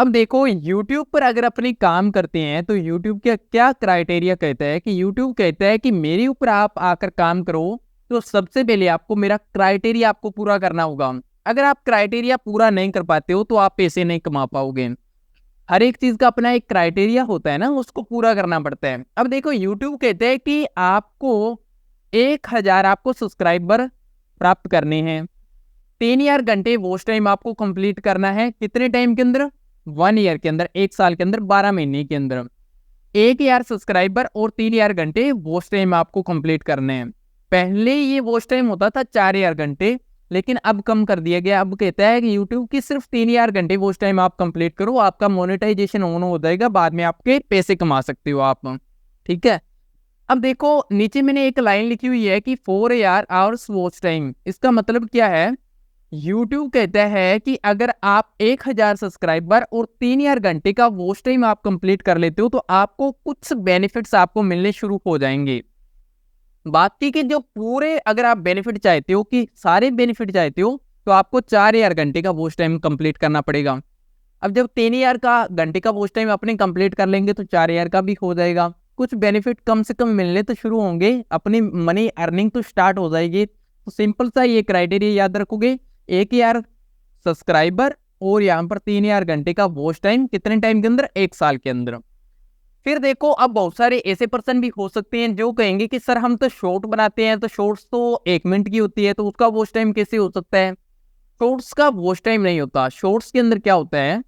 अब देखो YouTube पर अगर अपने काम करते हैं तो YouTube का क्या क्राइटेरिया कहता है कि YouTube कहता है कि मेरे ऊपर आप आकर काम करो तो सबसे पहले आपको मेरा क्राइटेरिया आपको पूरा करना होगा। अगर आप क्राइटेरिया पूरा नहीं कर पाते हो तो आप पैसे नहीं कमा पाओगे। हर एक चीज का अपना एक क्राइटेरिया होता है ना, उसको पूरा करना पड़ता है। अब देखो YouTube कहते हैं कि आपको 1000 आपको सब्सक्राइबर प्राप्त करने हैं, 3 घंटे वॉच टाइम आपको कंप्लीट करना है। कितने टाइम के अंदर? 1 ईयर के अंदर, 1 साल के अंदर, 12 महीने के अंदर। 1000 सब्सक्राइबर और 3 घंटे वॉच टाइम आपको कंप्लीट करने हैं। पहले ये वॉच टाइम होता था 4000 घंटे, लेकिन अब कम कर दिया गया। अब कहता है कि यूट्यूब की सिर्फ 3000 घंटे वॉच टाइम आप कंप्लीट करो, आपका मोनेटाइजेशन ऑन हो जाएगा, बाद में आपके पैसे कमा सकते हो आप। ठीक है। अब देखो नीचे मैंने एक लाइन लिखी हुई है कि 4 आवर्स वॉच टाइम। इसका मतलब क्या है? YouTube कहता है कि अगर आप 1000 सब्सक्राइबर और 3000 घंटे का वॉच टाइम आप कंप्लीट कर लेते हो तो आपको कुछ बेनिफिट्स आपको मिलने शुरू हो जाएंगे। बाकी के जो पूरे अगर आप बेनिफिट चाहते हो कि सारे बेनिफिट चाहते हो तो आपको 4000 घंटे का वॉच टाइम कंप्लीट करना पड़ेगा। अब जब 3000 का घंटे का वॉच टाइम अपने कंप्लीट कर लेंगे तो 4000 का भी हो जाएगा। कुछ बेनिफिट कम से कम मिलने तो शुरू होंगे, अपनी मनी अर्निंग तो स्टार्ट हो जाएगी। तो सिंपल सा ये क्राइटेरिया याद रखोगे, 1000 सब्सक्राइबर और यहाँ पर 3000 घंटे का वॉच टाइम, कितने टाइम के अंदर? 1 साल के अंदर। फिर देखो अब बहुत सारे ऐसे पर्सन भी हो सकते हैं जो कहेंगे कि सर हम तो शॉर्ट बनाते हैं, तो शॉर्ट्स तो 1 मिनट की होती है, तो उसका वॉच टाइम कैसे हो सकता है? शॉर्ट्स का वॉच टाइम नहीं होता। शॉर्ट्स के अंदर क्या होता है?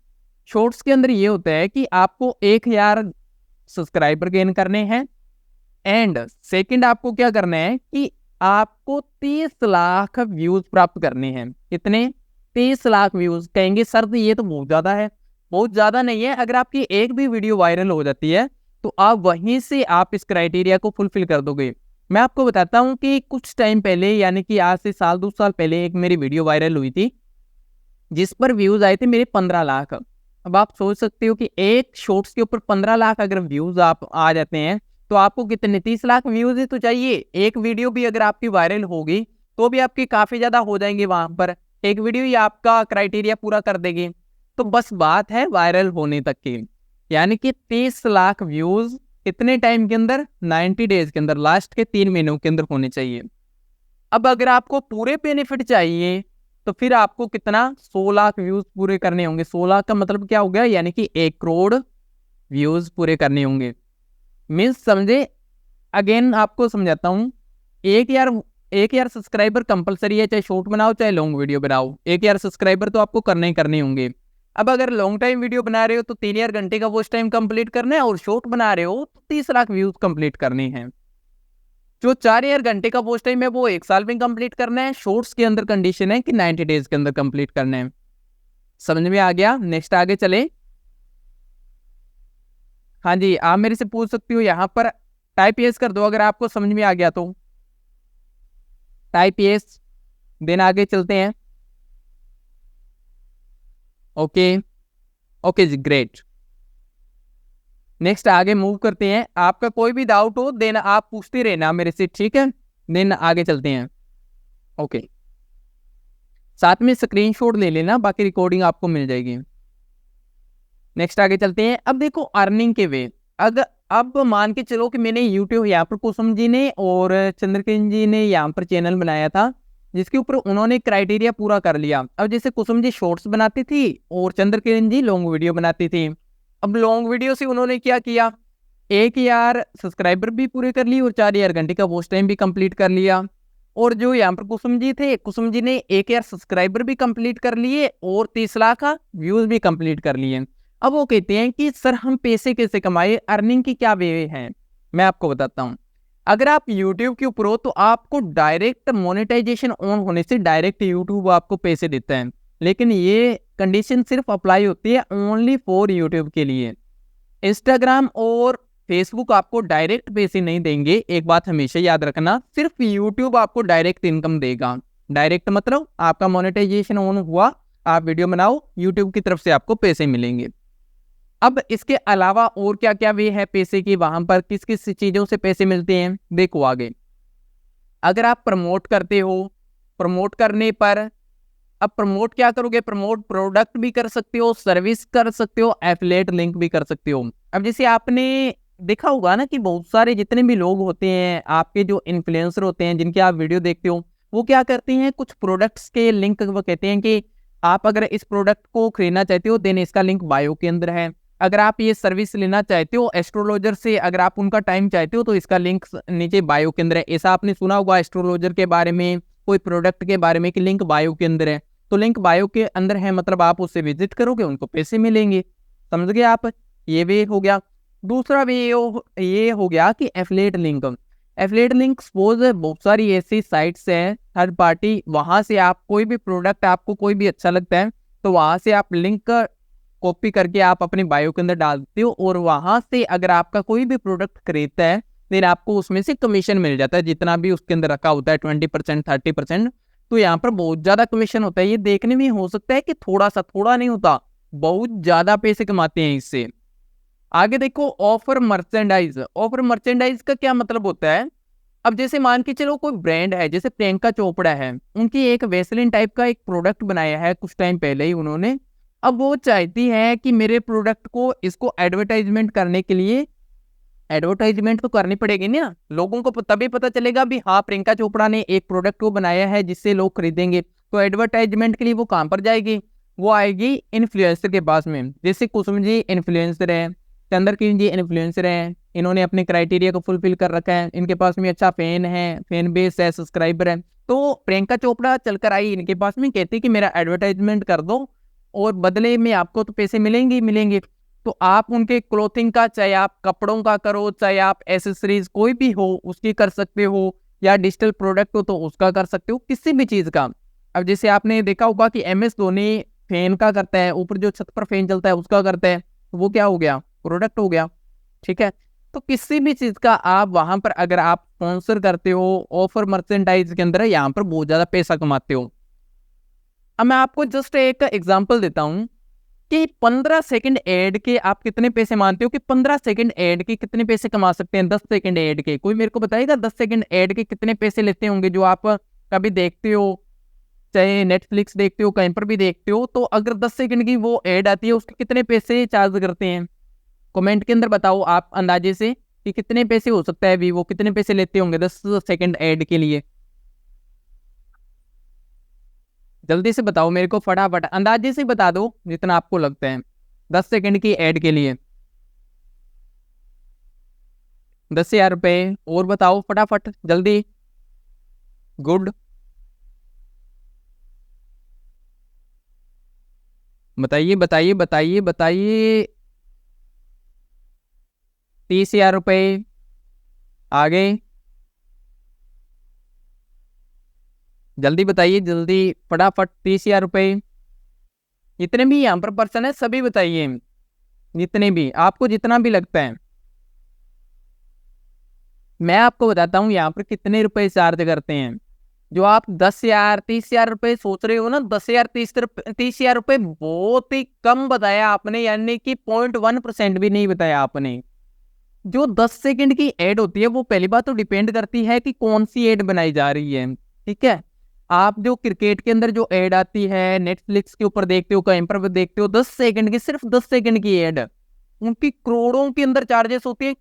शॉर्ट्स के अंदर ये होता है कि आपको 1000 सब्सक्राइबर गेन करने हैं, एंड सेकंड आपको क्या करना है कि आपको 30 लाख व्यूज प्राप्त करने हैं। कितने? 30 लाख व्यूज। कहेंगे सर तो ये तो बहुत ज्यादा है। बहुत ज्यादा नहीं है। अगर आपकी एक भी वीडियो वायरल हो जाती है तो आप वहीं से आप इस क्राइटेरिया को फुलफिल कर दोगे। मैं आपको बताता हूँ कि कुछ टाइम पहले, यानी कि आज से साल 2 साल पहले, एक मेरी वीडियो वायरल हुई थी जिस पर व्यूज आए थे मेरे 15 लाख। अब आप सोच सकते हो कि एक शॉर्ट्स के ऊपर 15 लाख अगर व्यूज आप आ जाते हैं तो आपको कितने? 30 लाख व्यूज ही तो चाहिए। एक वीडियो भी अगर आपकी वायरल होगी तो भी आपकी काफी ज्यादा हो जाएंगे। वहां पर एक वीडियो ही आपका क्राइटेरिया पूरा कर देगी। तो बस बात है वायरल होने तक की, यानी कि 30 लाख व्यूज कितने टाइम के अंदर? 90 डेज के अंदर, लास्ट के 3 महीनों के अंदर होने चाहिए। अब अगर आपको पूरे बेनिफिट चाहिए तो फिर आपको कितना? 100 लाख व्यूज पूरे करने होंगे। 100 लाख का मतलब क्या हो गया? यानी कि 1 करोड़ व्यूज पूरे करने होंगे। मीन्स समझे? अगेन आपको समझाता हूँ। 1000 सब्सक्राइबर कंपलसरी है, चाहे शॉर्ट बनाओ चाहे लॉन्ग वीडियो बनाओ, 1000 सब्सक्राइबर तो आपको करने ही करने होंगे। अब अगर लॉन्ग टाइम वीडियो बना रहे हो तो 3000 घंटे का वॉच टाइम कंप्लीट करना है, और शॉर्ट बना रहे हो तो 30 लाख व्यूज कंप्लीट करने हैं। जो 4000 घंटे का वॉच टाइम है वो 1 साल में कंप्लीट करना है। शॉर्ट्स के अंदर कंडीशन है कि 90 डेज के अंदर कंप्लीट करना है। समझ में आ गया? नेक्स्ट आगे चले। हाँ जी, आप मेरे से पूछ सकती हो यहाँ पर। टाइप यस कर दो अगर आपको समझ में आ गया तो। टाइप यस, देन आगे चलते हैं। ओके, ओके जी, ग्रेट। नेक्स्ट आगे मूव करते हैं। आपका कोई भी डाउट हो देन आप पूछते रहना मेरे से, ठीक है? देन आगे चलते हैं। ओके, साथ में स्क्रीनशॉट ले लेना, बाकी रिकॉर्डिंग आपको मिल जाएगी। नेक्स्ट आगे चलते हैं। अब देखो अर्निंग के वे। अगर अब मान के चलो कि मैंने यूट्यूब, यहाँ पर कुसुम जी ने और चंद्रकिरण जी ने यहाँ पर चैनल बनाया था जिसके ऊपर उन्होंने क्राइटेरिया पूरा कर लिया। अब जैसे कुसुम जी शॉर्ट्स बनाती थी और चंद्रकिरण जी लॉन्ग वीडियो बनाती थी। अब लॉन्ग वीडियो से उन्होंने क्या किया? 1000 सब्सक्राइबर भी पूरे कर लिए और 4000 घंटे का वॉच टाइम भी कंप्लीट कर लिया। और जो यहाँ पर कुसुम जी थे, कुसुम जी ने 1000 सब्सक्राइबर भी कंप्लीट कर लिए और 30 लाख व्यूज भी कंप्लीट कर लिए। अब वो कहते हैं कि सर हम पैसे कैसे कमाए, अर्निंग की क्या वे हैं? मैं आपको बताता हूँ। अगर आप YouTube के ऊपर हो तो आपको डायरेक्ट मोनेटाइजेशन ऑन होने से डायरेक्ट YouTube आपको पैसे देता है, लेकिन ये कंडीशन सिर्फ अप्लाई होती है ओनली फॉर YouTube के लिए। इंस्टाग्राम और फेसबुक आपको डायरेक्ट पैसे नहीं देंगे। एक बात हमेशा याद रखना, सिर्फ यूट्यूब आपको डायरेक्ट इनकम देगा। डायरेक्ट मतलब आपका मोनेटाइजेशन ऑन हुआ, आप वीडियो बनाओ, यूट्यूब की तरफ से आपको पैसे मिलेंगे। अब इसके अलावा और क्या क्या वे है पैसे की, वहां पर किस किस चीजों से पैसे मिलते हैं देखो आगे। अगर आप प्रमोट करते हो, प्रमोट करने पर अब प्रमोट क्या करोगे, प्रमोट प्रोडक्ट भी कर सकते हो, सर्विस कर सकते हो, एफिलिएट लिंक भी कर सकते हो। अब जैसे आपने देखा होगा ना कि बहुत सारे जितने भी लोग होते हैं, आपके जो इन्फ्लुएंसर होते हैं जिनके आप वीडियो देखते हो, वो क्या करते हैं, कुछ प्रोडक्ट्स के लिंक वो कहते हैं कि आप अगर इस प्रोडक्ट को खरीदना चाहते हो देन इसका लिंक बायो के अंदर है। अगर आप ये सर्विस लेना चाहते हो एस्ट्रोलॉजर से, अगर आप उनका टाइम चाहते हो तो इसका लिंक नीचे बायो के अंदर है। ऐसा आपने सुना होगा एस्ट्रोलॉजर के बारे में, कोई प्रोडक्ट के बारे में कि लिंक बायो के अंदर है। तो लिंक बायो के अंदर है मतलब आप उससे विजिट करोगे, उनको पैसे मिलेंगे। समझ गए आप, ये वे हो गया। दूसरा वे ये हो गया कि affiliate link. Affiliate link suppose बहुत सारी ऐसी साइट्स हैं थर्ड पार्टी, वहां से आप कोई भी प्रोडक्ट आपको कोई भी अच्छा लगता है तो वहां से आप लिंक कॉपी करके आप अपनी बायो के अंदर डालते हो, और वहां से अगर आपका कोई भी प्रोडक्ट खरीदता है फिर आपको उसमें से कमीशन मिल जाता है, जितना भी उसके अंदर रखा होता है 20% 30%। तो यहाँ पर बहुत ज्यादा कमीशन होता है। ये देखने में हो सकता है कि थोड़ा सा, थोड़ा नहीं होता, बहुत ज्यादा पैसे कमाते हैं इससे। आगे देखो ऑफर मर्चेंडाइज। ऑफर मर्चेंडाइज का क्या मतलब होता है, अब जैसे मान के चलो कोई ब्रांड है, जैसे प्रियंका चोपड़ा है, उनकी एक वेसलिन टाइप का एक प्रोडक्ट बनाया है कुछ टाइम पहले ही उन्होंने। अब वो चाहती है कि मेरे प्रोडक्ट को, इसको एडवर्टाइजमेंट करने के लिए, एडवर्टाइजमेंट तो करनी पड़ेगी ना, लोगों को तभी पता चलेगा भी हाँ प्रियंका चोपड़ा ने एक प्रोडक्ट को बनाया है जिससे लोग खरीदेंगे। तो एडवर्टाइजमेंट के लिए वो कहाँ पर जाएगी, वो आएगी इन्फ्लुएंसर के पास में। जैसे कुसुम जी इन्फ्लुएंसर है, चंद्रकिरण जी इन्फ्लुएंसर हैं, इन्होंने अपने क्राइटेरिया को फुलफिल कर रखा है, इनके पास में अच्छा फैन है, फैन बेस है, सब्सक्राइबर है। तो प्रियंका चोपड़ा चलकर आई इनके पास में, कहती कि मेरा एडवर्टाइजमेंट कर दो और बदले में आपको तो पैसे मिलेंगे ही मिलेंगे। तो आप उनके क्लोथिंग का, चाहे आप कपड़ों का करो, चाहे आप एसेसरीज कोई भी हो उसकी कर सकते हो, या डिजिटल प्रोडक्ट हो तो उसका कर सकते हो, किसी भी चीज का। अब जैसे आपने देखा होगा कि MS धोनी फैन का करता है, ऊपर जो छत पर फैन चलता है उसका करता है, तो वो क्या हो गया, प्रोडक्ट हो गया। ठीक है, तो किसी भी चीज का आप वहां पर अगर आप स्पॉन्सर करते हो, ऑफर मर्चेंडाइज के अंदर यहाँ पर बहुत ज्यादा पैसा कमाते हो। अब मैं आपको जस्ट एक एग्जांपल देता हूं कि 15 सेकंड एड के आप कितने पैसे मानते हो, कि 15 सेकंड एड के कितने पैसे कमा सकते हैं, 10 सेकंड एड के, कोई मेरे को बताएगा 10 सेकंड एड के कितने पैसे लेते होंगे, जो आप कभी देखते हो, चाहे नेटफ्लिक्स देखते हो, कहीं पर भी देखते हो, तो अगर 10 सेकंड की वो एड आती है उसके कितने पैसे चार्ज करते हैं, कमेंट के अंदर बताओ आप अंदाजे से कि कितने पैसे हो सकता है, वीवो कितने पैसे लेते होंगे 10 सेकंड ऐड के लिए। जल्दी से बताओ मेरे को, फटाफट अंदाजे से बता दो जितना आपको लगता है 10 सेकंड की ऐड के लिए। 10,000 रुपए, और बताओ फटाफट जल्दी। गुड, बताइए बताइए बताइए बताइए। 30,000 रुपए, आगे जल्दी बताइए, जल्दी फटाफट। 30,000 रुपए, जितने भी यहाँ पर पर्सन है सभी बताइए, जितने भी आपको जितना भी लगता है। मैं आपको बताता हूँ यहाँ पर कितने रुपए चार्ज करते हैं। जो आप 10,000 30,000 रुपए सोच रहे हो ना, 10,000 30,000 रुपए बहुत ही कम बताया आपने, यानी कि 0.1% भी नहीं बताया आपने। जो 10 सेकंड की एड होती है वो पहली बात तो डिपेंड करती है कि कौन सी एड बनाई जा रही है। ठीक है, आप जो क्रिकेट के अंदर जो एड आती है, नेटफ्लिक्स के ऊपर देखते हो, कहीं पर भी देखते हो, 10 सेकंड की, सिर्फ 10 सेकंड की एड, उनकी करोड़ों के अंदर चार्जेस होती है।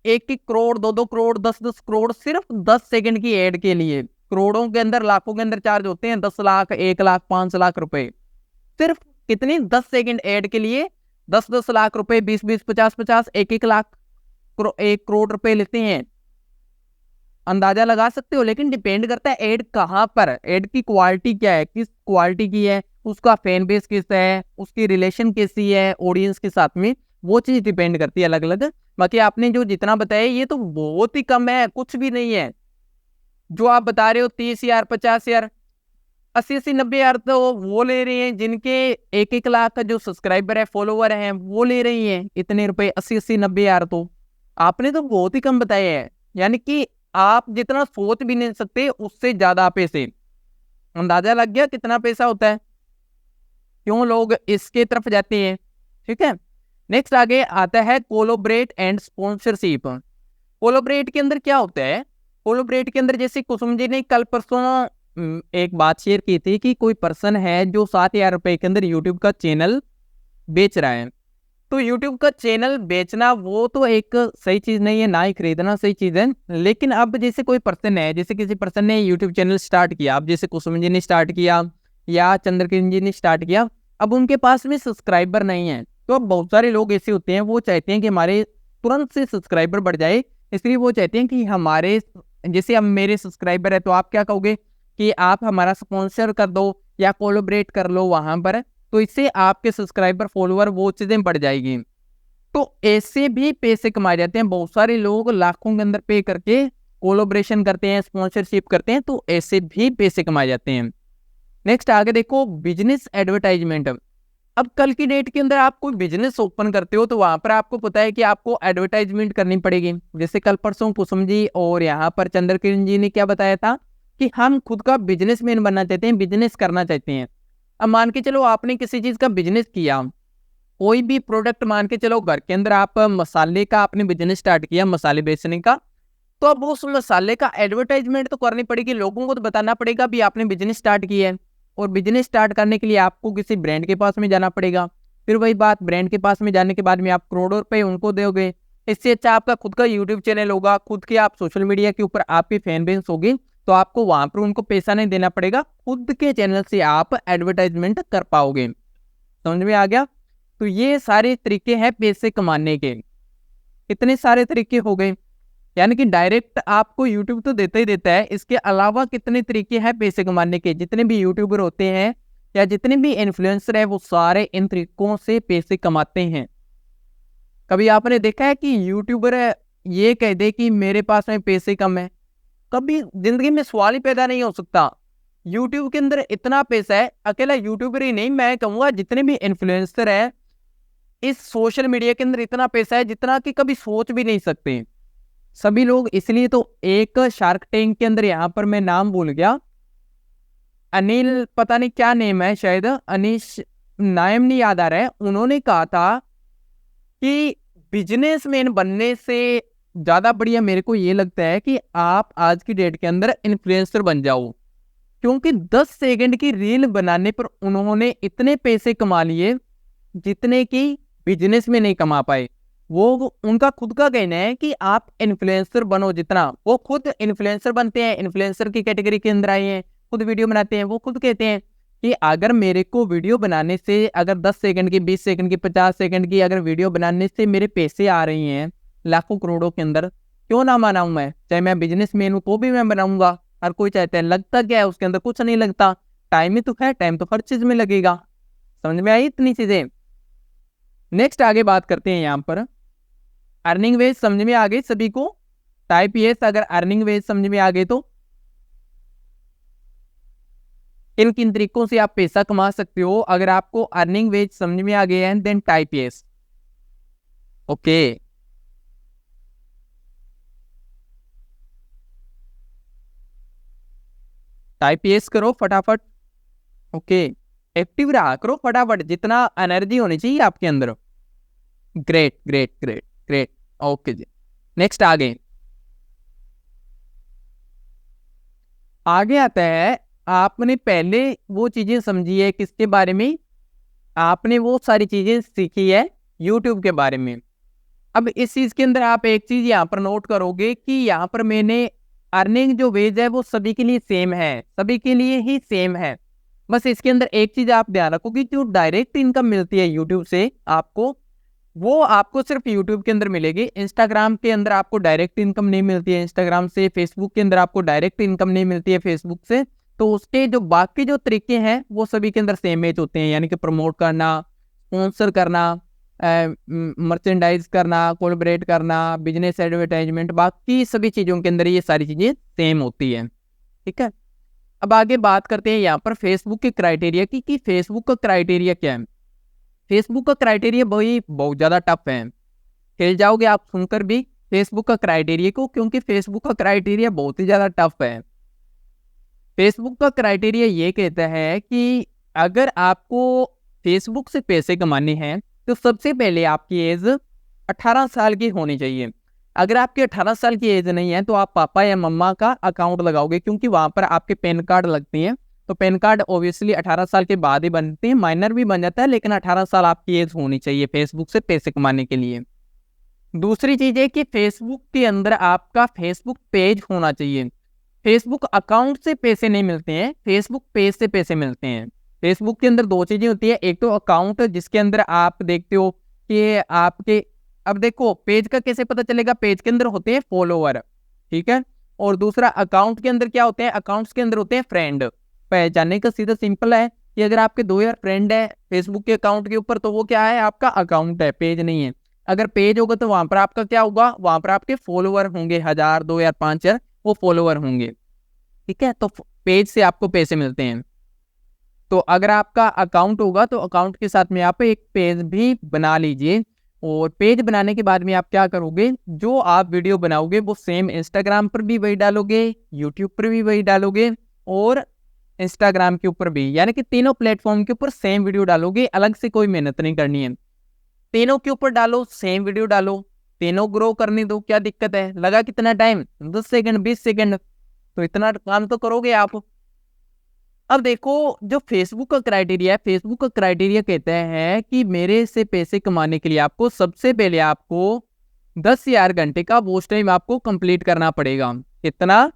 1-1 करोड़, 2-2 करोड़, 10-10 करोड़ सिर्फ 10 सेकंड की एड के लिए। करोड़ों के अंदर, लाखों के अंदर चार्ज होते हैं, 10 लाख, 1 लाख, 5 लाख रुपए सिर्फ कितनी 10 सेकंड एड के लिए। 10-10 लाख रुपए, 20-20, 50-50, 1-1 लाख, 1 करोड़ रुपए लेते हैं। अंदाजा लगा सकते हो, लेकिन डिपेंड करता है एड कहाँ पर, एड की क्वालिटी क्या है, किस क्वालिटी की है, उसका फैन बेस किस है, उसकी रिलेशन कैसी है ऑडियंस के साथ में, वो चीज डिपेंड करती है अलग अलग। बाकी आपने जो जितना बताया ये तो बहुत ही कम है, कुछ भी नहीं है। जो आप बता रहे हो 30,000 50,000, 80-90 हज़ार तो वो ले रही हैं जिनके 1-1 लाख का जो सब्सक्राइबर है, फॉलोवर हैं, वो ले रही हैं इतने रुपए, 80-90 हज़ार। तो आपने तो बहुत ही कम बताया है, यानी कि आप जितना सोच भी नहीं सकते उससे ज्यादा पैसे। अंदाजा लग गया कितना पैसा होता है, क्यों लोग इसके तरफ जाते हैं। ठीक है, नेक्स्ट आगे आता है कोलोबरेट एंड स्पॉन्सरशिप। कोलोबरेट के अंदर क्या होता है, कोलोबरेट के अंदर जैसे कुसुम जी ने कल परसों एक बात शेयर की थी कि कोई पर्सन है जो 7,000 रुपए के अंदर यूट्यूब का चैनल बेच रहा है। तो यूट्यूब का चैनल बेचना वो तो एक सही चीज़ नहीं है, ना ही खरीदना सही चीज़ है। लेकिन अब जैसे कोई पर्सन है, जैसे किसी पर्सन ने यूट्यूब चैनल स्टार्ट किया, अब जैसे कुसुम जी ने स्टार्ट किया या चंद्रकिरण जी ने स्टार्ट किया, अब उनके पास में सब्सक्राइबर नहीं है। तो अब बहुत सारे लोग ऐसे होते हैं, वो चाहते हैं कि हमारे तुरंत से सब्सक्राइबर बढ़ जाए, इसलिए वो चाहते हैं कि हमारे, जैसे अब मेरे सब्सक्राइबर है तो आप क्या कहोगे कि आप हमारा स्पॉन्सर कर दो या कोलैबोरेट कर लो वहां पर, तो इससे आपके सब्सक्राइबर फॉलोअर वो चीजें बढ़ जाएगी। तो ऐसे भी पैसे कमाए जाते हैं, बहुत सारे लोग लाखों के अंदर पे करके कोलैबोरेशन करते हैं, स्पॉन्सरशिप करते हैं, तो ऐसे भी पैसे कमाए जाते हैं। नेक्स्ट आगे देखो, बिजनेस एडवर्टाइजमेंट। अब कल की डेट के अंदर आप कोई बिजनेस ओपन करते हो तो वहां पर आपको पता है कि आपको एडवर्टाइजमेंट करनी पड़ेगी। जैसे कल परसों कुसुम जी और यहाँ पर चंद्रकिरण जी ने क्या बताया था कि हम खुद का बिजनेसमैन बनना चाहते हैं, बिजनेस करना चाहते हैं। अब मान के चलो आपने किसी चीज का बिजनेस किया, कोई भी प्रोडक्ट, मान के चलो घर के अंदर आप मसाले का आपने बिजनेस स्टार्ट किया, मसाले बेचने का, तो अब उस मसाले का एडवर्टाइजमेंट तो करनी पड़ेगी, लोगों को तो बताना पड़ेगा भी आपने बिजनेस स्टार्ट किया है। और बिजनेस स्टार्ट करने के लिए आपको किसी ब्रांड के पास में जाना पड़ेगा। फिर वही बात, ब्रांड के पास में जाने के बाद में आप करोड़ों रुपए उनको दोगे। इससे अच्छा आपका खुद का यूट्यूब चैनल होगा, खुद के आप सोशल मीडिया के ऊपर आपकी फैन बेस होगी, तो आपको वहां पर उनको पैसा नहीं देना पड़ेगा, खुद के चैनल से आप एडवर्टाइजमेंट कर पाओगे। समझ में आ गया? तो ये सारे तरीके हैं पैसे कमाने के। कितने सारे तरीके हो गए, यानी कि डायरेक्ट आपको यूट्यूब तो देता ही देता है, इसके अलावा कितने तरीके हैं पैसे कमाने के। जितने भी यूट्यूबर होते हैं या जितने भी इन्फ्लुएंसर है, वो सारे इन तरीकों से पैसे कमाते हैं। कभी आपने देखा है कि यूट्यूबर ये कह दे कि मेरे पास में पैसे कम है? कभी जिंदगी में सवाल ही पैदा नहीं हो सकता। यूट्यूब के अंदर इतना पैसा है, अकेला यूट्यूबर ही नहीं, मैं कहूंगा जितने भी इन्फ्लुएंसर है इस सोशल मीडिया के अंदर इतना पैसा है जितना कि कभी सोच भी नहीं सकते सभी लोग। इसलिए तो एक शार्क टैंक के अंदर, यहाँ पर मैं नाम भूल गया, अनिल पता नहीं क्या नेम है, शायद अनिश, नाम नहीं याद आ रहा है, उन्होंने कहा था कि बिजनेसमैन बनने से ज्यादा बढ़िया मेरे को ये लगता है कि आप आज की डेट के अंदर इन्फ्लुएंसर बन जाओ। क्योंकि 10 सेकंड की रील बनाने पर उन्होंने इतने पैसे कमा लिए जितने कि बिजनेस में नहीं कमा पाए। वो उनका खुद का कहना है कि आप इन्फ्लुएंसर बनो जितना, वो खुद इन्फ्लुएंसर बनते हैं, इन्फ्लुएंसर की कैटेगरी के अंदर आए हैं, खुद वीडियो बनाते हैं। वो खुद कहते हैं कि अगर मेरे को वीडियो बनाने से, अगर 10 सेकंड की, 20 सेकंड की, 50 सेकंड की अगर वीडियो बनाने से मेरे पैसे आ रही हैं लाखों करोड़ों के अंदर, क्यों ना बनाऊं मैं? चाहे मैं बिजनेसमैन हूं तो भी मैं बनाऊंगा। हर कोई चाहता है, लगता क्या है उसके अंदर? कुछ नहीं लगता, टाइम ही तो है, टाइम तो हर चीज में लगेगा। समझ में आई इतनी चीजें? नेक्स्ट आगे बात करते हैं, यहाँ पर अर्निंग वेज समझ में आ गई सभी को? टाइप यस अगर अर्निंग वेज समझ में आ गए तो। किन किन तरीकों से आप पैसा कमा सकते हो, अगर आपको अर्निंग वेज समझ में आ गए हैं then type yes. Okay, type yes करो फटाफट। ओके, एक्टिव रहा करो फटाफट, जितना एनर्जी होनी चाहिए आपके अंदर। Great great great great. Okay ji, next आगे आगे आता है, आपने पहले वो चीजें समझी है किसके बारे में? आपने वो सारी चीजें सीखी है यूट्यूब के बारे में। अब इस चीज के अंदर आप एक चीज यहाँ पर नोट करोगे कि यहाँ पर मैंने अर्निंग जो वेज है वो सभी के लिए सेम है, सभी के लिए ही सेम है। बस इसके अंदर एक चीज आप ध्यान रखो कि जो डायरेक्ट इनकम मिलती है यूट्यूब से आपको, वो आपको सिर्फ यूट्यूब के अंदर मिलेगी। इंस्टाग्राम के अंदर आपको डायरेक्ट इनकम नहीं मिलती है इंस्टाग्राम से, फेसबुक के अंदर आपको डायरेक्ट इनकम नहीं मिलती है फेसबुक से। तो उसके जो बाकी जो तरीके हैं वो सभी के अंदर सेम एज होते हैं, यानी कि प्रमोट करना, स्पॉन्सर करना, मर्चेंडाइज करना, कोलैबोरेट करना, बिजनेस एडवर्टाइजमेंट, बाकी सभी चीज़ों के अंदर ये सारी चीज़ें सेम होती है। ठीक है, अब आगे बात करते हैं यहाँ पर फेसबुक के क्राइटेरिया की कि फेसबुक का क्राइटेरिया क्या है। फेसबुक का क्राइटेरिया भाई बहुत ज़्यादा टफ है, हिल जाओगे आप सुनकर भी फेसबुक का क्राइटेरिया को, क्योंकि फेसबुक का क्राइटेरिया बहुत ही ज़्यादा टफ है। फेसबुक का क्राइटेरिया ये कहता है कि अगर आपको फेसबुक से पैसे कमाने हैं तो सबसे पहले आपकी एज 18 साल की होनी चाहिए। अगर आपकी 18 साल की एज नहीं है तो आप पापा या मम्मा का अकाउंट लगाओगे, क्योंकि वहां पर आपके पैन कार्ड लगते हैं। तो पैन कार्ड ऑब्वियसली 18 साल के बाद ही बनते हैं, माइनर भी बन जाता है, लेकिन 18 साल आपकी एज होनी चाहिए फेसबुक से पैसे कमाने के लिए। दूसरी चीज है कि फेसबुक के अंदर आपका फेसबुक पेज होना चाहिए। फेसबुक अकाउंट से पैसे नहीं मिलते हैं, फेसबुक पेज से पैसे मिलते हैं। फेसबुक के अंदर दो चीजें होती है, एक तो अकाउंट जिसके अंदर आप देखते हो कि आपके, अब देखो पेज का कैसे पता चलेगा, पेज के अंदर होते हैं फॉलोवर, ठीक है। और दूसरा अकाउंट के अंदर क्या होते हैं, अकाउंट्स के अंदर होते हैं फ्रेंड। पहचानने का सीधा सिंपल है कि अगर आपके 2000 फ्रेंड है फेसबुक के अकाउंट के ऊपर, तो वो क्या है, आपका अकाउंट है, पेज नहीं है। अगर पेज होगा तो वहां पर आपका क्या होगा, वहां पर आपके फॉलोवर होंगे, 1000, 2000, 5000 वो फॉलोवर होंगे, ठीक है। तो पेज से आपको पैसे मिलते हैं। तो अगर आपका अकाउंट होगा तो अकाउंट के साथ में आप एक पेज भी बना लीजिए। और पेज बनाने के बाद में आप क्या करोगे, जो आप वीडियो बनाओगे वो सेम इंस्टाग्राम पर भी वही डालोगे, यूट्यूब पर भी वही डालोगे, और इंस्टाग्राम के ऊपर भी, यानी कि तीनों प्लेटफॉर्म के ऊपर सेम वीडियो डालोगे, अलग से कोई मेहनत नहीं करनी है। तीनों के ऊपर डालो, सेम वीडियो डालो, तीनों ग्रो करने दो, क्या दिक्कत है, लगा कितना टाइम, 10 सेकंड 20 सेकंड, तो इतना काम तो करोगे आप। अब देखो जो फेसबुक का क्राइटेरिया है, फेसबुक का क्राइटेरिया कहता है कि मेरे से पैसे कमाने के लिए आपको सबसे पहले आपको 10,000 घंटे का वॉच टाइम आपको कंप्लीट करना पड़ेगा। कितना,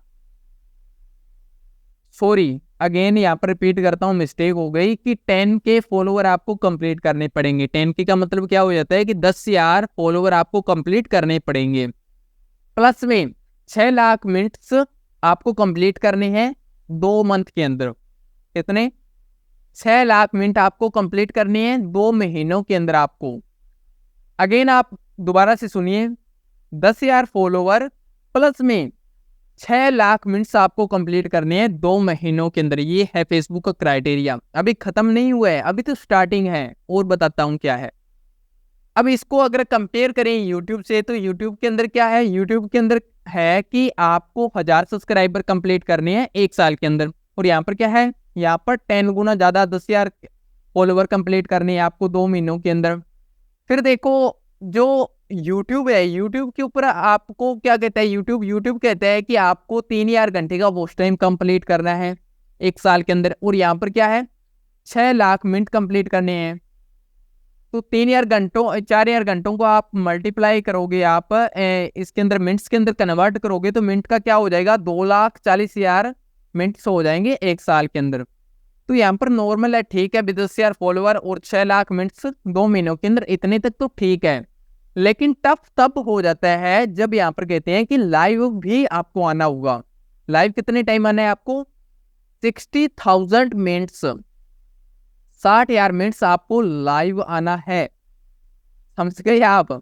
सॉरी अगेन यहाँ पर रिपीट करता हूँ, मिस्टेक हो गई, कि 10K फॉलोवर आपको कंप्लीट करने पड़ेंगे। 10K का मतलब क्या हो जाता है कि 10,000 फॉलोवर आपको कंप्लीट करने पड़ेंगे। प्लस में 6 लाख मिनट्स आपको कंप्लीट करने हैं 2 मंथ के अंदर। कितने, 6 लाख मिनट आपको कंप्लीट करने हैं 2 महीनों के अंदर आपको। अगेन आप दोबारा से सुनिए, 10,000 फॉलोवर प्लस में 6 लाख मिनट्स आपको कंप्लीट करने हैं 2 महीनों के अंदर। ये है फेसबुक का क्राइटेरिया। अभी खत्म नहीं हुआ है, अभी तो स्टार्टिंग है, और बताता हूँ क्या है। अब इसको अगर कंपेयर करें यूट्यूब से, तो यूट्यूब के अंदर क्या है, यूट्यूब के अंदर है कि आपको 1000 सब्सक्राइबर कंप्लीट करने हैं 1 साल के अंदर, और यहाँ पर क्या है, यहाँ पर 10 गुना ज्यादा 10,000 फॉलोवर कंप्लीट करने हैं आपको 2 महीनों के अंदर। फिर देखो जो YouTube है, YouTube के ऊपर आपको क्या कहता है, YouTube कहता है कि आपको 3,000 घंटे का वॉच टाइम कंप्लीट करना है 1 साल के अंदर, और यहाँ पर क्या है, 6 लाख मिनट कंप्लीट करने हैं। तो 3,000 घंटों 4,000 घंटों को आप मल्टीप्लाई करोगे, आप इसके अंदर मिनट्स के अंदर कन्वर्ट करोगे, तो मिनट का क्या हो जाएगा, 2,40,000 मिनट्स हो जाएंगे 1 साल के अंदर। तो यहाँ पर नॉर्मल है, ठीक है, 10,000 फॉलोवर और 6 लाख मिनट्स 2 महीनों के अंदर, इतने तक तो ठीक है। लेकिन टफ तब हो जाता है जब यहाँ पर कहते हैं कि लाइव भी आपको आना होगा। लाइव कितने टाइम आना है आपको, 60,000 मिनट्स, 60,000 मिनट्स आपको लाइव आना है, समझ गए आप।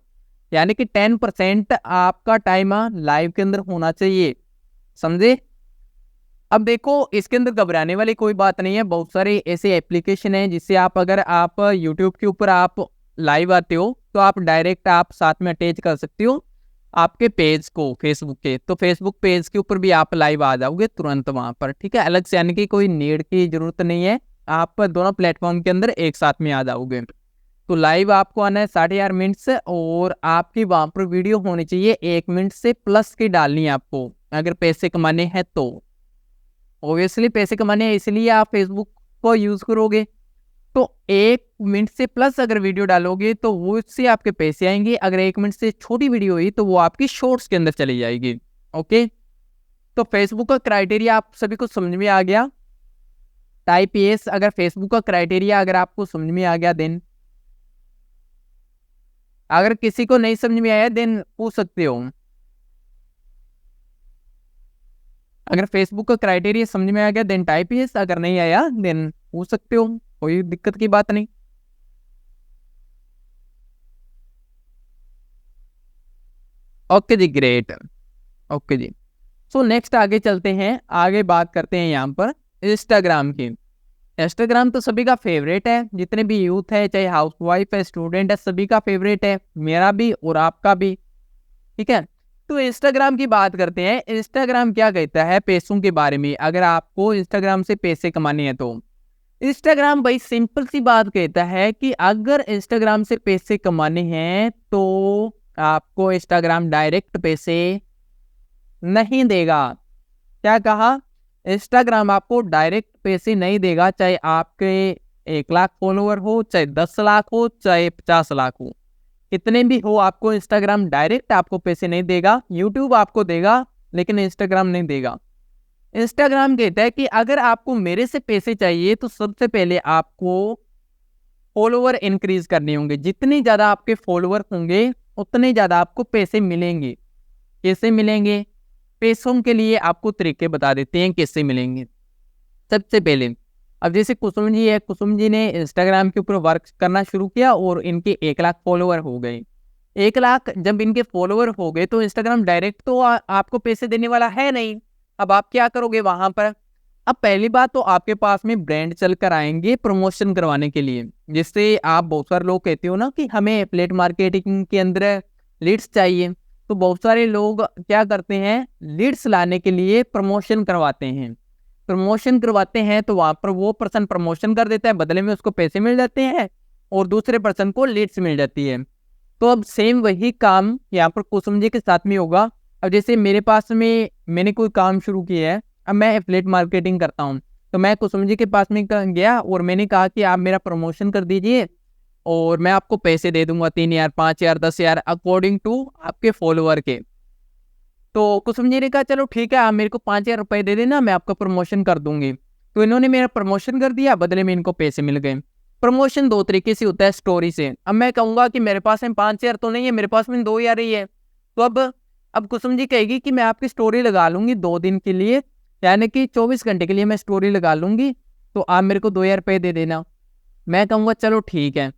यानी कि 10% आपका टाइम लाइव के अंदर होना चाहिए, समझे। अब देखो इसके अंदर घबराने वाली कोई बात नहीं है, बहुत सारे ऐसे एप्लीकेशन हैं जिससे आप, अगर आप यूट्यूब के ऊपर आप लाइव आते हो तो आप डायरेक्ट आप साथ में अटैच कर सकते हो आपके पेज को फेसबुक के, तो फेसबुक पेज के ऊपर भी आप लाइव आ जाओगे तुरंत वहां पर, ठीक है। अलग से आने की कोई नीड की जरूरत नहीं है, आप दोनों प्लेटफॉर्म के अंदर एक साथ में आ जाओगे। तो लाइव आपको आना है 60,000 मिनट से, और आपकी वहां पर वीडियो होनी चाहिए 1 मिनट से प्लस की डालनी है आपको, अगर पैसे कमाने हैं तो। ऑब्वियसली पैसे कमाने हैं इसलिए आप फेसबुक को यूज करोगे, तो 1 मिनट से प्लस अगर वीडियो डालोगे तो वो इससे आपके पैसे आएंगे। अगर 1 मिनट से छोटी वीडियो हुई तो वो आपकी शॉर्ट्स के अंदर चली जाएगी। ओके, तो फेसबुक का क्राइटेरिया आप सभी को समझ में आ गया। टाइप यस अगर फेसबुक का क्राइटेरिया अगर आपको समझ में आ गया, देन अगर किसी को नहीं समझ में आया देन पूछ सकते हो। अगर फेसबुक का क्राइटेरिया समझ में आ गया देन टाइप यस, अगर नहीं आया देन पूछ सकते हो, कोई दिक्कत की बात नहीं। ओके जी, ग्रेट। ओके जी, सो नेक्स्ट आगे चलते हैं, आगे बात करते हैं यहाँ पर इंस्टाग्राम की। इंस्टाग्राम तो सभी का फेवरेट है, जितने भी यूथ है, चाहे हाउसवाइफ है, स्टूडेंट है, सभी का फेवरेट है, मेरा भी और आपका भी, ठीक है। तो इंस्टाग्राम की बात करते हैं। इंस्टाग्राम क्या कहता है पैसों के बारे में, अगर आपको इंस्टाग्राम से पैसे कमाने हैं तो इंस्टाग्राम भाई सिंपल सी बात कहता है कि अगर इंस्टाग्राम से पैसे कमाने हैं तो आपको इंस्टाग्राम डायरेक्ट पैसे नहीं देगा। क्या कहा? इंस्टाग्राम आपको डायरेक्ट पैसे नहीं देगा, चाहे आपके 1 लाख फॉलोवर हो, चाहे 10 लाख हो, चाहे 50 लाख हो, कितने भी हो, आपको इंस्टाग्राम डायरेक्ट आपको पैसे नहीं देगा। यूट्यूब आपको देगा लेकिन इंस्टाग्राम नहीं देगा। इंस्टाग्राम कहता है कि अगर आपको मेरे से पैसे चाहिए तो सबसे पहले आपको फॉलोवर इंक्रीज करने होंगे। जितने ज़्यादा आपके फॉलोवर होंगे उतने ज़्यादा आपको पैसे मिलेंगे। कैसे मिलेंगे? पैसों के लिए आपको तरीके बता देते हैं कैसे मिलेंगे। सबसे पहले, अब जैसे कुसुम जी है, कुसुम जी ने इंस्टाग्राम के ऊपर वर्क करना शुरू किया और इनके 1 लाख फॉलोवर हो गए। 1 लाख जब इनके फॉलोवर हो गए तो इंस्टाग्राम डायरेक्ट तो आपको पैसे देने वाला है नहीं। अब आप क्या करोगे वहां पर? अब पहली बात तो आपके पास में ब्रांड चल कर आएंगे प्रमोशन करवाने के लिए। जिससे आप, बहुत सारे लोग कहते हो ना कि हमें एफिलिएट मार्केटिंग के अंदर लीड्स चाहिए, तो बहुत सारे लोग क्या करते हैं, लीड्स लाने के लिए प्रमोशन करवाते हैं। प्रमोशन करवाते हैं तो वहां पर वो पर्सन प्रमोशन कर देता है, बदले में उसको पैसे मिल जाते हैं और दूसरे पर्सन को लीड्स मिल जाती है। तो अब सेम वही काम यहाँ पर कुसुम जी के साथ में होगा। अब जैसे मेरे पास में मैंने कोई काम शुरू किया है, अब मैं एफिलिएट मार्केटिंग करता हूँ, तो मैं कुसुम जी के पास में गया और मैंने कहा कि आप मेरा प्रमोशन कर दीजिए और मैं आपको पैसे दे दूंगा 3,000, 5,000, 10,000 अकॉर्डिंग टू आपके फॉलोअर के। तो कुसुम जी ने कहा चलो ठीक है, आप मेरे को 5,000 रुपए दे देना, मैं आपका प्रमोशन कर दूंगी। तो इन्होंने मेरा प्रमोशन कर दिया, बदले में इनको पैसे मिल गए। प्रमोशन 2 तरीके से होता है, स्टोरी से। अब मैं कहूंगा कि मेरे पास में 5,000 तो नहीं है, मेरे पास में 2,000 ही है। तो अब कुसुम जी कहेगी कि मैं आपकी स्टोरी लगा लूंगी 2 दिन के लिए, यानी कि 24 घंटे के लिए मैं स्टोरी लगा लूंगी, तो आप मेरे को 2,000 रुपये दे देना। मैं कहूँगा चलो ठीक है।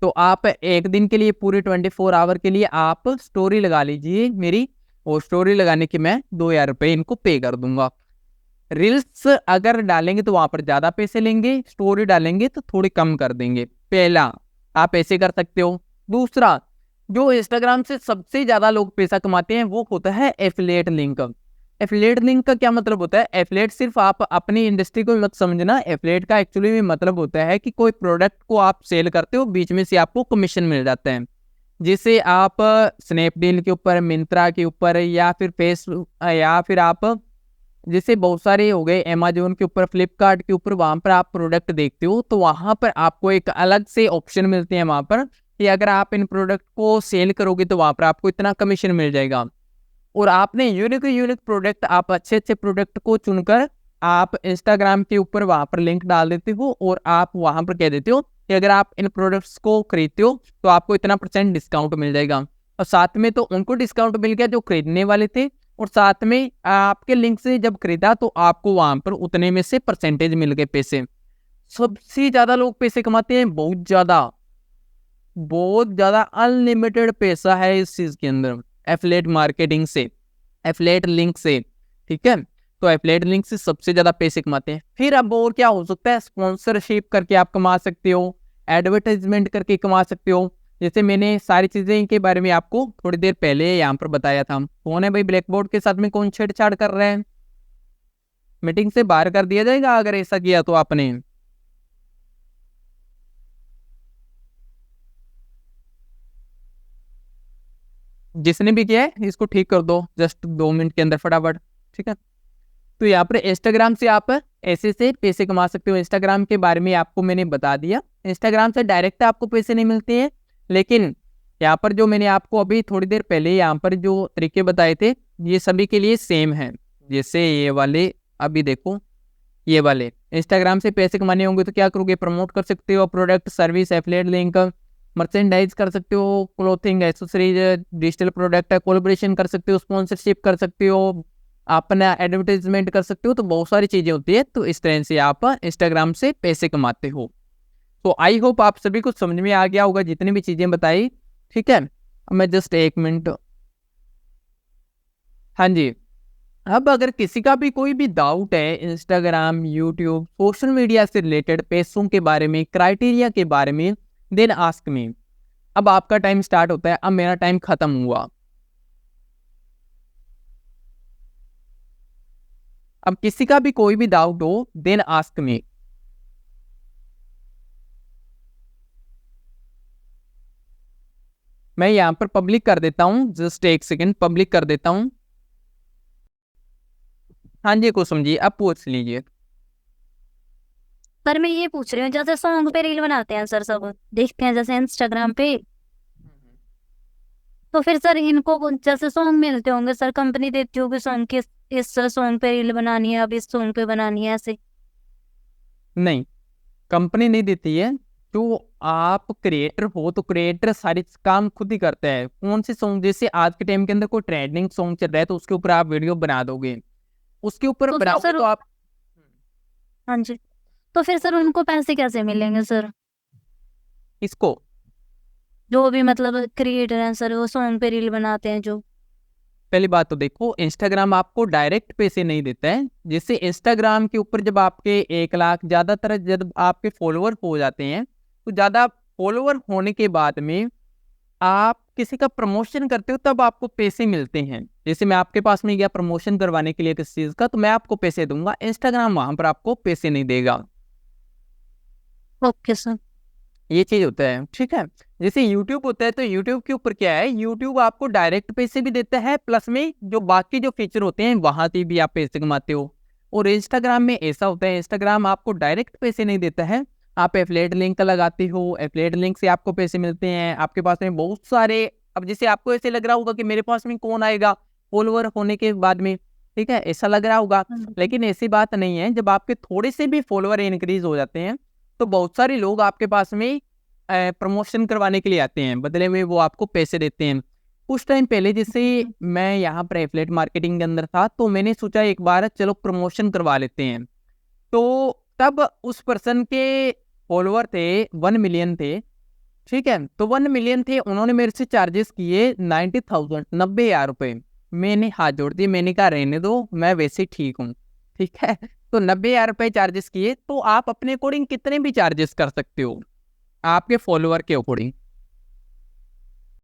तो आप 1 दिन के लिए, पूरे 24 आवर के लिए आप स्टोरी लगा लीजिए मेरी, और स्टोरी लगाने के मैं 2,000 रुपये इनको पे कर दूंगा। रील्स अगर डालेंगे तो वहां पर ज्यादा पैसे लेंगे, स्टोरी डालेंगे तो थोड़ी कम कर देंगे। पहला, आप ऐसे कर सकते हो। दूसरा, जो इंस्टाग्राम से सबसे ज्यादा लोग पैसा कमाते हैं वो होता है एफिलिएट लिंक। एफिलिएट लिंक का क्या मतलब होता है? एफिलिएट सिर्फ आप अपनी इंडस्ट्री को मत समझना, एफिलिएट का एक्चुअली में मतलब होता है कि कोई प्रोडक्ट को आप सेल करते हो, बीच में से आपको कमीशन मिल जाता है। जिसे आप स्नैपडील के ऊपर, मिंत्रा के ऊपर, या फिर फेसबुक, या फिर आप जैसे बहुत सारे हो गए अमेजोन के ऊपर, फ्लिपकार्ट के ऊपर, वहां पर आप प्रोडक्ट देखते हो तो वहां पर आपको एक अलग से ऑप्शन मिलते हैं वहां पर कि अगर आप इन प्रोडक्ट को सेल करोगे तो वहां पर आपको इतना कमीशन मिल जाएगा। और आपने यूनिक यूनिक प्रोडक्ट, आप अच्छे अच्छे प्रोडक्ट को चुनकर आप इंस्टाग्राम के ऊपर वहां पर लिंक डाल देते हो और आप वहां पर कह देते हो कि अगर आप इन प्रोडक्ट्स को खरीदते हो तो आपको इतना % डिस्काउंट मिल जाएगा। और साथ में तो उनको डिस्काउंट मिल गया जो खरीदने वाले थे, और साथ में आपके लिंक से जब खरीदा तो आपको वहां पर उतने में से % मिल गए पैसे। सबसे ज्यादा लोग पैसे कमाते हैं, बहुत ज्यादा, बहुत ज्यादा अनलिमिटेड पैसा है इस चीज के अंदर, एफिलिएट मार्केटिंग से, एफिलिएट लिंक से। ठीक है, तो एफिलिएट लिंक से सबसे ज्यादा पैसे कमाते हैं। फिर अब और क्या हो सकता है? स्पॉन्सरशिप करके आप कमा सकते हो, एडवर्टाइजमेंट करके कमा सकते हो। जैसे मैंने सारी चीजें के बारे में आपको थोड़ी देर पहले यहाँ पर बताया था। कौन है भाई ब्लैक बोर्ड के साथ में कौन छेड़छाड़ कर रहे हैं? मीटिंग से बाहर कर दिया जाएगा अगर ऐसा किया तो आपने। जिसने भी किया है इसको ठीक कर दो जस्ट 2 मिनट के अंदर फटाफट। ठीक है, तो यहाँ पर इंस्टाग्राम से आप ऐसे से पैसे कमा सकते हो। इंस्टाग्राम के बारे में आपको मैंने बता दिया। इंस्टाग्राम से डायरेक्ट आपको पैसे नहीं मिलते हैं, लेकिन यहाँ पर जो मैंने आपको अभी थोड़ी देर पहले यहाँ पर जो तरीके बताए थे ये सभी के लिए सेम है। जैसे ये वाले, अभी देखो ये वाले, इंस्टाग्राम से पैसे कमाने होंगे तो क्या करोगे? प्रमोट कर सकते हो product, service, affiliate link, merchandise कर सकते हो, clothing, accessories, digital product, collaboration कर सकते हो, स्पॉन्सरशिप कर सकते हो, अपना एडवर्टाइजमेंट कर सकते हो। तो बहुत सारी चीजें होती है, तो इस तरह से आप इंस्टाग्राम से पैसे कमाते हो। तो आई होप आप सभी को समझ में आ गया होगा जितनी भी चीजें बताई। ठीक है, अब मैं जस्ट 1 मिनट, हाँ जी। अब अगर किसी का भी कोई भी डाउट है इंस्टाग्राम, यूट्यूब, सोशल मीडिया से रिलेटेड, पैसों के बारे में, क्राइटेरिया के बारे में, देन आस्क मी। अब आपका टाइम स्टार्ट होता है, अब मेरा टाइम खत्म हुआ। अब किसी का भी कोई भी डाउट हो देन आस्क मी। मैं यहाँ पर पब्लिक कर देता हूँ, जस्ट एक सेकेंड पब्लिक कर देता हूँ। हाँ जी कुसुम जी, अब पूछ लीजिए। सर मैं ये पूछ रही हूँ, जैसे सॉन्ग पे रील बनाते हैं सर, सब देखते हैं जैसे इंस्टाग्राम पे, तो फिर सर इनको जैसे सॉन्ग मिलते होंगे सर, कंपनी देती होगी सॉन्ग की, इस सॉन्ग पे रील बनानी है, अब इस सॉन्ग पे बनानी है, ऐसे? नहीं, कंपनी नहीं देती है। तो आप क्रिएटर हो तो क्रिएटर सारे काम खुद ही करते हैं। कौन से सॉन्ग, जैसे आज के टाइम के अंदर कोई ट्रेंडिंग सॉन्ग चल रहा है तो उसके ऊपर आप वीडियो बना दोगे, उसके ऊपर तो फिर बनाओगे सर, तो आप। हाँ जी, तो फिर सर उनको पैसे कैसे मिलेंगे सर? इसको जो भी मतलब क्रिएटर हैं सर, वो सॉन्ग पे रील बनाते हैं जो। पहली बात तो देखो, इंस्टाग्राम आपको डायरेक्ट पैसे नहीं देता है। जैसे इंस्टाग्राम के ऊपर जब आपके 1 लाख, ज्यादातर जब आपके फॉलोअर हो जाते हैं तो ज्यादा फॉलोअर होने के बाद में आप किसी का प्रमोशन करते हो तब आपको पैसे मिलते हैं। जैसे मैं आपके पास में गया प्रमोशन करवाने के लिए किसी चीज का, तो मैं आपको पैसे दूंगा, इंस्टाग्राम वहां पर आपको पैसे नहीं देगा। Okay sir. ये चीज होता है, ठीक है। जैसे यूट्यूब होता है तो यूट्यूब के ऊपर क्या है, यूट्यूब आपको डायरेक्ट पैसे भी देता है, प्लस में जो बाकी जो फीचर होते हैं वहां से भी आप पैसे कमाते हो। और इंस्टाग्राम में ऐसा होता है, इंस्टाग्राम आपको डायरेक्ट पैसे नहीं देता है। आप एफिलिएट लिंक लगाते हो, एफिलिएट लिंक से आपको पैसे मिलते हैं। आपके पास में बहुत सारे, अब जैसे आपको ऐसे लग रहा होगा कि मेरे पास में कौन आएगा फॉलोअर होने के बाद में, ठीक है, ऐसा लग रहा होगा। लेकिन ऐसी बात नहीं है। जब आपके थोड़े से भी फॉलोअर इंक्रीज हो जाते हैं तो बहुत सारे लोग आपके पास में प्रमोशन करवाने के लिए आते हैं, बदले में वो आपको पैसे देते हैं। कुछ टाइम पहले जैसे मैं यहाँ पर एफिलिएट मार्केटिंग के अंदर था तो मैंने सोचा एक बार चलो प्रमोशन करवा लेते हैं। तो तब उस पर्सन के फॉलोअर थे 1 मिलियन थे, ठीक है। तो 1 मिलियन थे, उन्होंने मेरे से चार्जेस किए 90,000, 90,000 रुपये। मैंने हाथ जोड़ दिए, मैंने कहा रहने दो, मैं वैसे ठीक हूँ, ठीक है। तो 90,000 रुपये चार्जेस किए। तो आप अपने अकॉर्डिंग कितने भी चार्जेस कर सकते हो, आपके फॉलोअर के अकॉर्डिंग।